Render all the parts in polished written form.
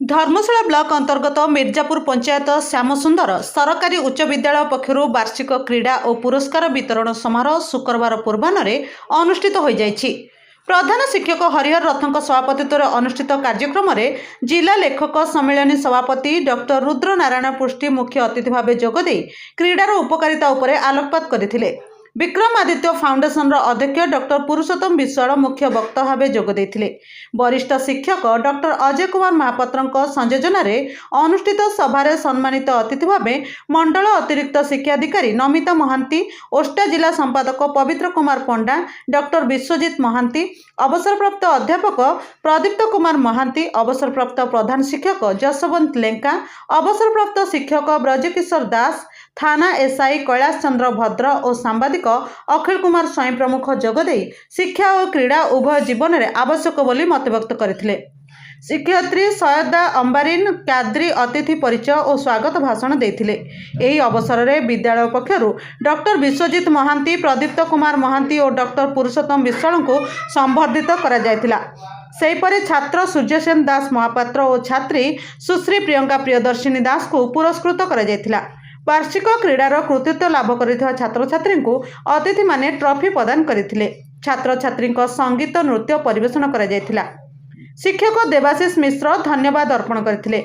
धर्मशाला block अंतर्गत मिर्जापुर पंचायत श्यामसुंदर सरकारी उच्च विद्यालय पक्षर वार्षिक क्रीड़ा और पुरस्कार वितरण समारोह शुक्रवार पूर्वाह्न अनुष्ठित हो जाइछि। प्रधान शिक्षक हरिहर रथଙ୍କ सभापतित्व अनुष्ठित कार्यक्रम में जिला लेखक सम्मेलन सभापति डॉक्टर रुद्र नारायण पुष्टि मुख्य अतिथि भाव जोगदे क्रीडार उपकारिता उपरे आलोकपात करथिले। विक्रमादित्य फाउंडेशन अध्यक्ष डॉक्टर पुरुषोत्तम विश्वाल मुख्य वक्ता भाव जोगदे। वरिष्ठ शिक्षक डॉक्टर अजय कुमार महापात्र संयोजन अनुष्ठित सभारे सम्मानित अतिथि भाव मंडल अतिरिक्त शिक्षाधिकारी नमिता महांती, ओष्टा जिला संपादक पवित्र कुमार पंडा, डॉक्टर विश्वजित महांती, अवसरप्राप्त अध्यापक प्रदीप्त कुमार महांती, अवसरप्राप्त प्रधान शिक्षक जसवंत लेंका, अवसरप्राप्त शिक्षक ब्रजकिशोर दास, थाना एसआई कैलाश चंद्र भद्र और सांबादिक अखिल कुमार स्वाई प्रमुख जोगदे शिक्षा और क्रीड़ा उभय जीवन में आवश्यक बोली मतव्यक्त करथिले। शिक्षयित्री सयदा अंबारीन काद्री अतिथि परिचय और स्वागत भाषण देथिले। एही अवसर में विद्यालय पक्षर डॉक्टर विश्वजित महांती, प्रदीप्त कुमार महांती और डॉक्टर पुरुषोत्तम विश्वाल को संबर्धित करा जायतिला। सेहीपरि छात्र सूर्यसेन दास महापात्र और छात्री सुश्री प्रियंका प्रियदर्शिनी दास को पुरस्कृत करा जायतिला। वार्षिक क्रीडार कृतित्व लाभ करिଥିବା छात्र छात्री को अतिथि माने ट्रॉफी प्रदान करथिले। छात्र छात्री संगीत नृत्य परिवेषण करा जायतिला। शिक्षक देवाशीष मिश्र धन्यवाद अर्पण करथिले।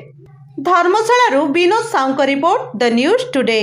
Dharamshala Vinod sound report the news today.